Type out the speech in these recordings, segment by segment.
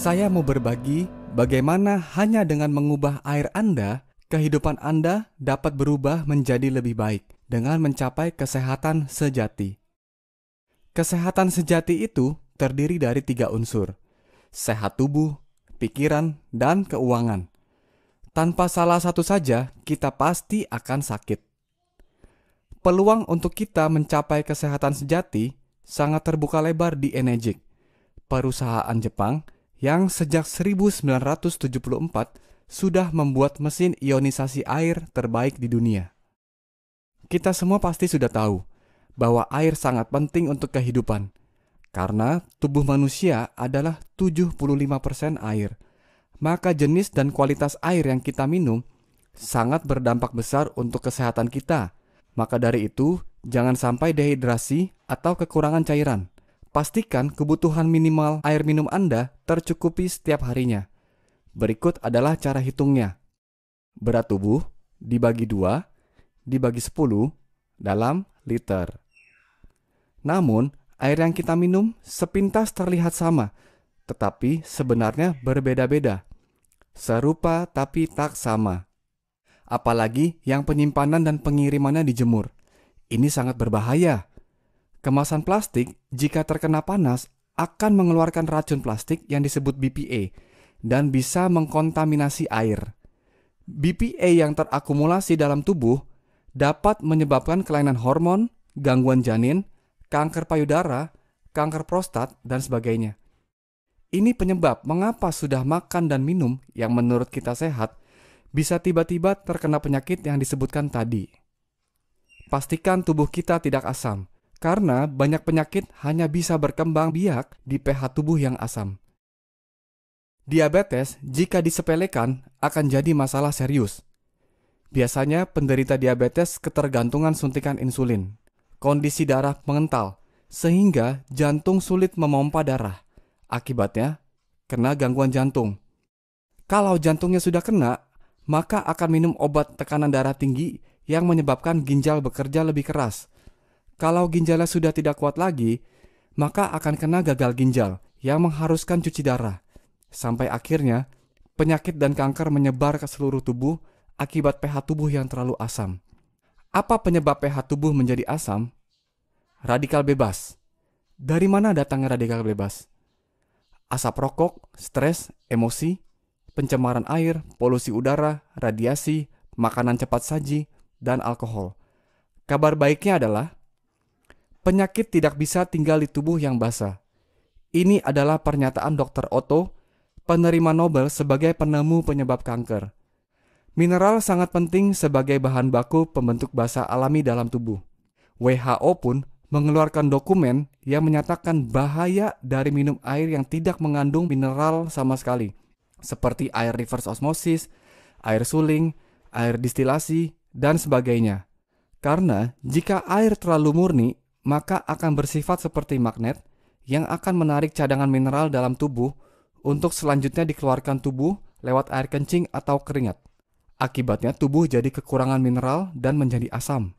Saya mau berbagi bagaimana hanya dengan mengubah air Anda, kehidupan Anda dapat berubah menjadi lebih baik dengan mencapai kesehatan sejati. Kesehatan sejati itu terdiri dari 3 unsur: sehat tubuh, pikiran, dan keuangan. Tanpa salah satu saja, kita pasti akan sakit. Peluang untuk kita mencapai kesehatan sejati sangat terbuka lebar di Enegic, perusahaan Jepang yang sejak 1974 sudah membuat mesin ionisasi air terbaik di dunia. Kita semua pasti sudah tahu bahwa air sangat penting untuk kehidupan, karena tubuh manusia adalah 75% air. Maka jenis dan kualitas air yang kita minum sangat berdampak besar untuk kesehatan kita. Maka dari itu, jangan sampai dehidrasi atau kekurangan cairan. Pastikan kebutuhan minimal air minum Anda tercukupi setiap harinya. Berikut adalah cara hitungnya. Berat tubuh dibagi 2, dibagi 10 dalam liter. Namun, air yang kita minum sepintas terlihat sama, tetapi sebenarnya berbeda-beda. Serupa tapi tak sama. Apalagi yang penyimpanan dan pengirimannya dijemur. Ini sangat berbahaya. Kemasan plastik jika terkena panas akan mengeluarkan racun plastik yang disebut BPA dan bisa mengkontaminasi air. BPA yang terakumulasi dalam tubuh dapat menyebabkan kelainan hormon, gangguan janin, kanker payudara, kanker prostat, dan sebagainya. Ini penyebab mengapa sudah makan dan minum yang menurut kita sehat bisa tiba-tiba terkena penyakit yang disebutkan tadi. Pastikan tubuh kita tidak asam, karena banyak penyakit hanya bisa berkembang biak di pH tubuh yang asam. Diabetes jika disepelekan akan jadi masalah serius. Biasanya penderita diabetes ketergantungan suntikan insulin, kondisi darah mengental, sehingga jantung sulit memompa darah. Akibatnya, kena gangguan jantung. Kalau jantungnya sudah kena, maka akan minum obat tekanan darah tinggi yang menyebabkan ginjal bekerja lebih keras. Kalau ginjalnya sudah tidak kuat lagi, maka akan kena gagal ginjal yang mengharuskan cuci darah. Sampai akhirnya, penyakit dan kanker menyebar ke seluruh tubuh akibat pH tubuh yang terlalu asam. Apa penyebab pH tubuh menjadi asam? Radikal bebas. Dari mana datangnya radikal bebas? Asap rokok, stres, emosi, pencemaran air, polusi udara, radiasi, makanan cepat saji, dan alkohol. Kabar baiknya adalah penyakit tidak bisa tinggal di tubuh yang basah. Ini adalah pernyataan Dr. Otto, penerima Nobel sebagai penemu penyebab kanker. Mineral sangat penting sebagai bahan baku pembentuk basa alami dalam tubuh. WHO pun mengeluarkan dokumen yang menyatakan bahaya dari minum air yang tidak mengandung mineral sama sekali, seperti air reverse osmosis, air suling, air distilasi, dan sebagainya. Karena jika air terlalu murni, maka akan bersifat seperti magnet yang akan menarik cadangan mineral dalam tubuh untuk selanjutnya dikeluarkan tubuh lewat air kencing atau keringat. Akibatnya tubuh jadi kekurangan mineral dan menjadi asam.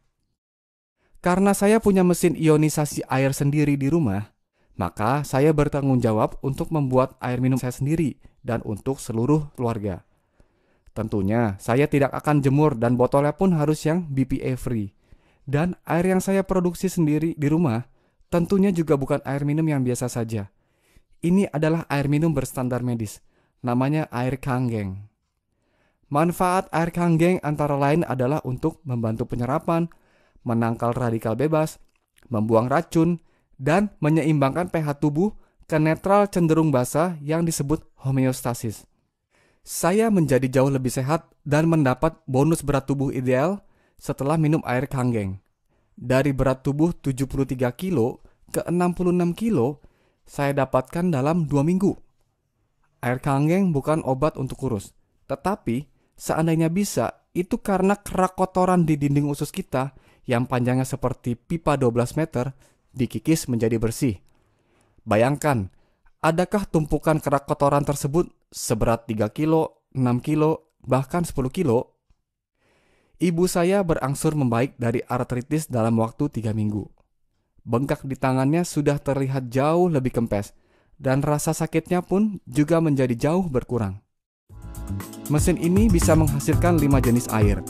Karena saya punya mesin ionisasi air sendiri di rumah, maka saya bertanggung jawab untuk membuat air minum saya sendiri dan untuk seluruh keluarga. Tentunya saya tidak akan jemur dan botolnya pun harus yang BPA free. Dan air yang saya produksi sendiri di rumah tentunya juga bukan air minum yang biasa saja. Ini adalah air minum berstandar medis, namanya air Kangen. Manfaat air Kangen antara lain adalah untuk membantu penyerapan, menangkal radikal bebas, membuang racun, dan menyeimbangkan pH tubuh ke netral cenderung basah yang disebut homeostasis. Saya menjadi jauh lebih sehat dan mendapat bonus berat tubuh ideal setelah minum air Kangen. Dari berat tubuh 73 kilo ke 66 kilo, saya dapatkan dalam 2 minggu. Air Kangen bukan obat untuk kurus, tetapi seandainya bisa, itu karena kerak kotoran di dinding usus kita yang panjangnya seperti pipa 12 meter dikikis menjadi bersih. Bayangkan, adakah tumpukan kerak kotoran tersebut seberat 3 kilo, 6 kilo, bahkan 10 kilo? Ibu saya berangsur membaik dari artritis dalam waktu 3 minggu. Bengkak di tangannya sudah terlihat jauh lebih kempes, dan rasa sakitnya pun juga menjadi jauh berkurang. Mesin ini bisa menghasilkan 5 jenis air.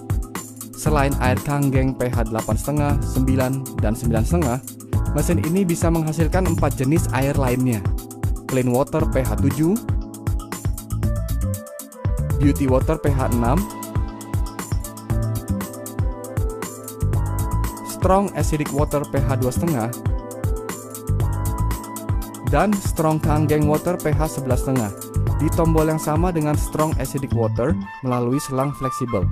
Selain air Kangen pH 8,5, 9, dan 9,5, mesin ini bisa menghasilkan 4 jenis air lainnya. Clean Water pH 7, Beauty Water pH 6, Strong Acidic Water pH 2,5, dan Strong Kangen Water pH 11,5 di tombol yang sama dengan Strong Acidic Water melalui selang fleksibel.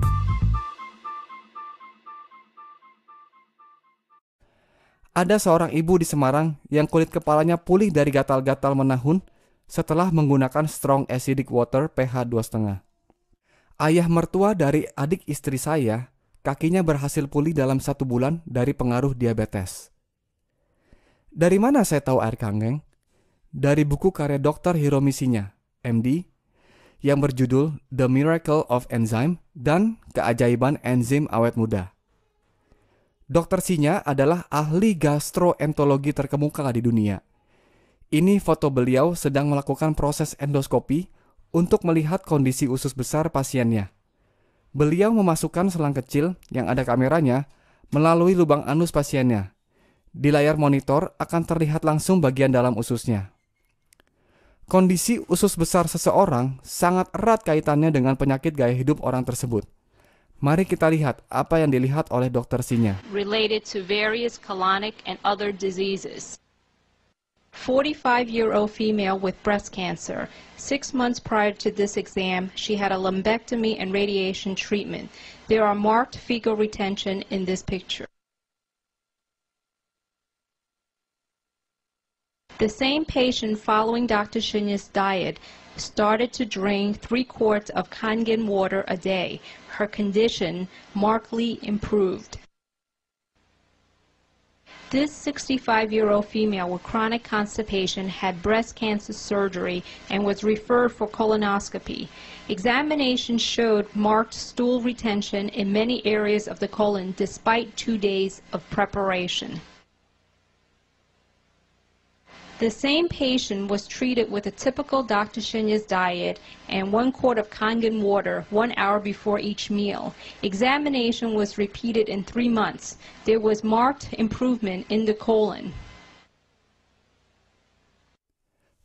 Ada seorang ibu di Semarang yang kulit kepalanya pulih dari gatal-gatal menahun setelah menggunakan Strong Acidic Water pH 2,5. Ayah mertua dari adik istri saya, kakinya berhasil pulih dalam 1 bulan dari pengaruh diabetes. Dari mana saya tahu air Kangen? Dari buku karya Dr. Hiromi Shinya, MD, yang berjudul The Miracle of Enzyme dan Keajaiban Enzim Awet Muda. Dr. Shinya adalah ahli gastroenterologi terkemuka di dunia. Ini foto beliau sedang melakukan proses endoskopi untuk melihat kondisi usus besar pasiennya. Beliau memasukkan selang kecil yang ada kameranya melalui lubang anus pasiennya. Di layar monitor akan terlihat langsung bagian dalam ususnya. Kondisi usus besar seseorang sangat erat kaitannya dengan penyakit gaya hidup orang tersebut. Mari kita lihat apa yang dilihat oleh Dr. Shinya. Related to various colonic and other diseases. 45-year-old female with breast cancer. 6 months prior to this exam, she had a lumpectomy and radiation treatment. There are marked fecal retention in this picture. The same patient following Dr. Shinya's diet started to drain 3 quarts of Kangen water a day. Her condition markedly improved. This 65-year-old female with chronic constipation had breast cancer surgery and was referred for colonoscopy. Examination showed marked stool retention in many areas of the colon despite 2 days of preparation. The same patient was treated with a typical Dr. Shinya's diet and 1 quart of Kangen water 1 hour before each meal. Examination was repeated in 3 months. There was marked improvement in the colon.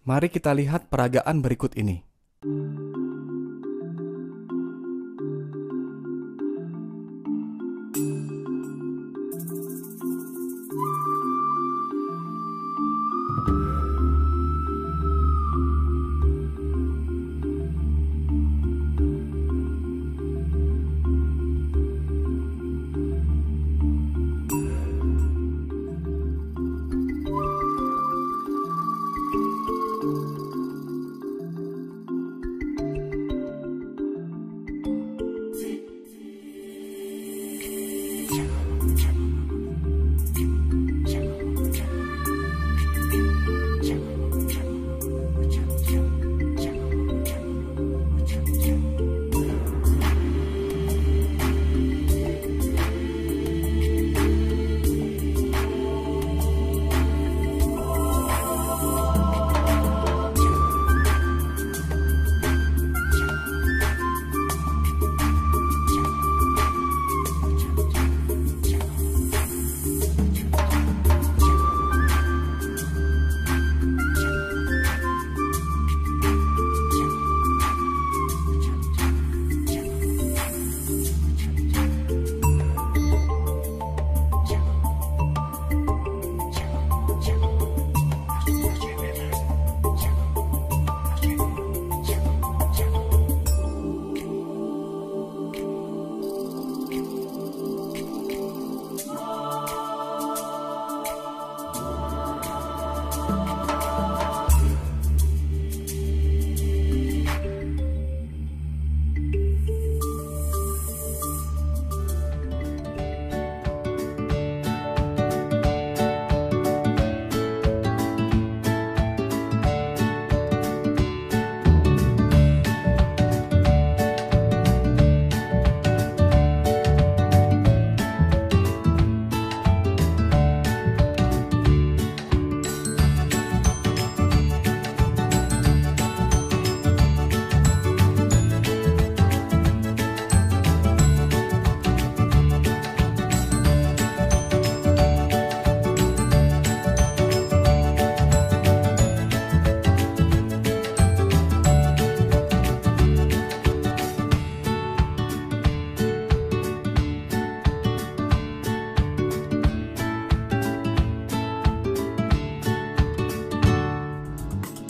Mari kita lihat peragaan berikut ini.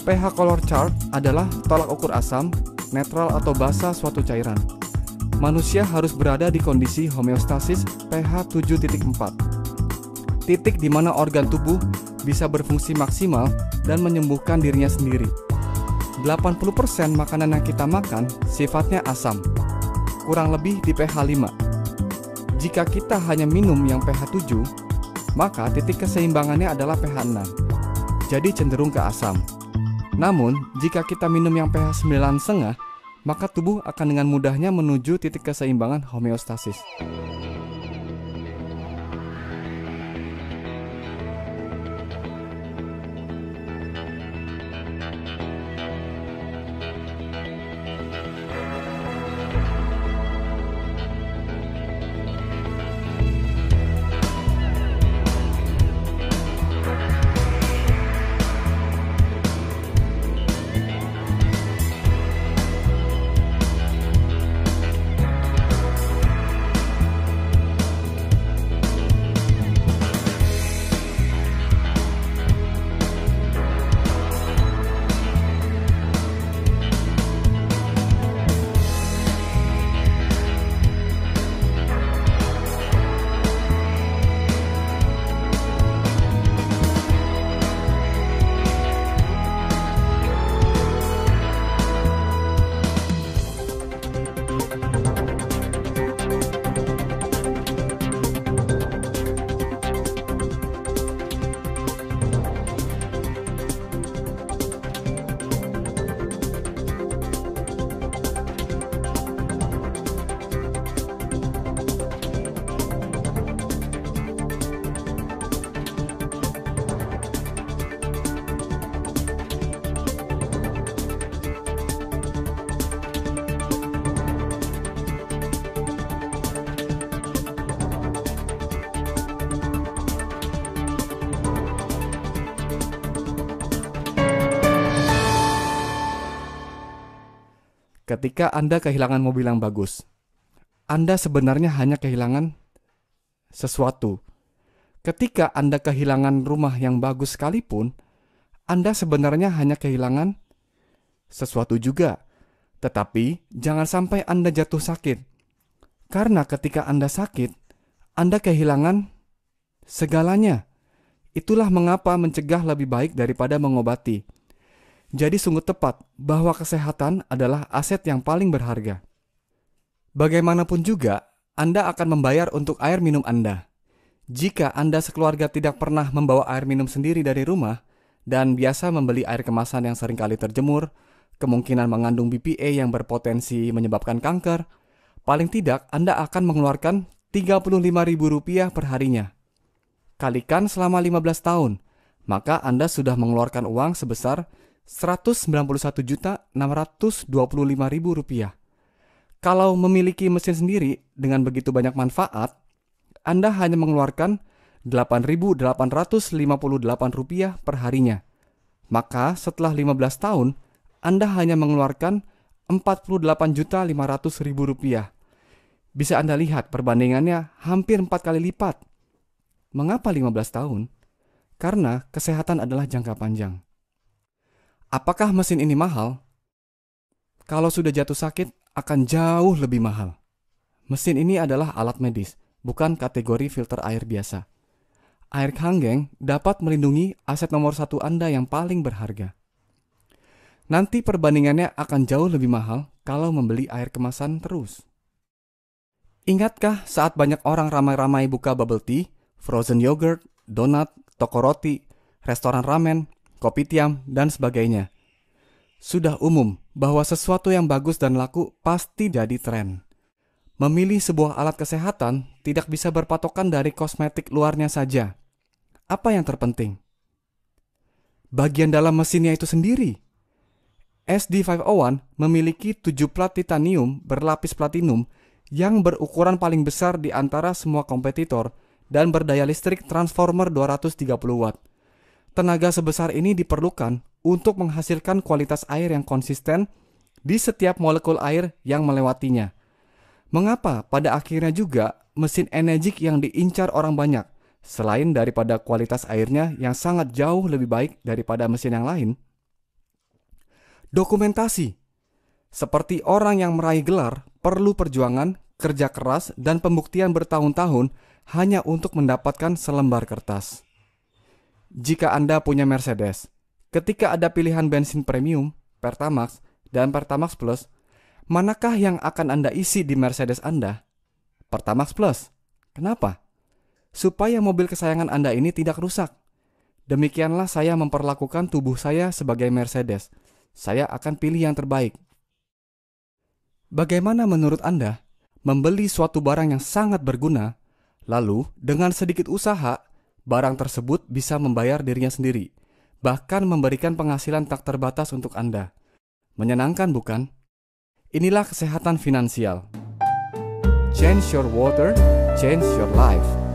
pH color chart adalah tolak ukur asam, netral atau basa suatu cairan. Manusia harus berada di kondisi homeostasis pH 7.4. Titik di mana organ tubuh bisa berfungsi maksimal dan menyembuhkan dirinya sendiri. 80% makanan yang kita makan sifatnya asam, kurang lebih di pH 5. Jika kita hanya minum yang pH 7, maka titik keseimbangannya adalah pH 6, jadi cenderung ke asam. Namun, jika kita minum yang pH 9,5, maka tubuh akan dengan mudahnya menuju titik keseimbangan homeostasis. Ketika Anda kehilangan mobil yang bagus, Anda sebenarnya hanya kehilangan sesuatu. Ketika Anda kehilangan rumah yang bagus sekalipun, Anda sebenarnya hanya kehilangan sesuatu juga. Tetapi jangan sampai Anda jatuh sakit. Karena ketika Anda sakit, Anda kehilangan segalanya. Itulah mengapa mencegah lebih baik daripada mengobati. Jadi sungguh tepat bahwa kesehatan adalah aset yang paling berharga. Bagaimanapun juga, Anda akan membayar untuk air minum Anda. Jika Anda sekeluarga tidak pernah membawa air minum sendiri dari rumah dan biasa membeli air kemasan yang seringkali terjemur, kemungkinan mengandung BPA yang berpotensi menyebabkan kanker, paling tidak Anda akan mengeluarkan Rp35.000 per harinya. Kalikan selama 15 tahun, maka Anda sudah mengeluarkan uang sebesar Rp191.625.000. Kalau memiliki mesin sendiri dengan begitu banyak manfaat, Anda hanya mengeluarkan Rp8.858 per harinya. Maka setelah 15 tahun, Anda hanya mengeluarkan Rp48.500.000. Bisa Anda lihat perbandingannya hampir 4 kali lipat. Mengapa 15 tahun? Karena kesehatan adalah jangka panjang. Apakah mesin ini mahal? Kalau sudah jatuh sakit, akan jauh lebih mahal. Mesin ini adalah alat medis, bukan kategori filter air biasa. Air Kangen dapat melindungi aset nomor 1 Anda yang paling berharga. Nanti perbandingannya akan jauh lebih mahal kalau membeli air kemasan terus. Ingatkah saat banyak orang ramai-ramai buka bubble tea, frozen yogurt, donat, toko roti, restoran ramen, kopitiam, dan sebagainya? Sudah umum bahwa sesuatu yang bagus dan laku pasti jadi tren. Memilih sebuah alat kesehatan tidak bisa berpatokan dari kosmetik luarnya saja. Apa yang terpenting? Bagian dalam mesinnya itu sendiri. SD501 memiliki 7 plat titanium berlapis platinum yang berukuran paling besar di antara semua kompetitor dan berdaya listrik transformer 230 watt. Tenaga sebesar ini diperlukan untuk menghasilkan kualitas air yang konsisten di setiap molekul air yang melewatinya. Mengapa pada akhirnya juga mesin Energik yang diincar orang banyak, selain daripada kualitas airnya yang sangat jauh lebih baik daripada mesin yang lain? Dokumentasi. Seperti orang yang meraih gelar, perlu perjuangan, kerja keras, dan pembuktian bertahun-tahun hanya untuk mendapatkan selembar kertas. Jika Anda punya Mercedes, ketika ada pilihan bensin premium, Pertamax, dan Pertamax Plus, manakah yang akan Anda isi di Mercedes Anda? Pertamax Plus. Kenapa? Supaya mobil kesayangan Anda ini tidak rusak. Demikianlah saya memperlakukan tubuh saya sebagai Mercedes. Saya akan pilih yang terbaik. Bagaimana menurut Anda membeli suatu barang yang sangat berguna, lalu dengan sedikit usaha, barang tersebut bisa membayar dirinya sendiri, bahkan memberikan penghasilan tak terbatas untuk Anda? Menyenangkan, bukan? Inilah kesehatan finansial. Change your water, change your life.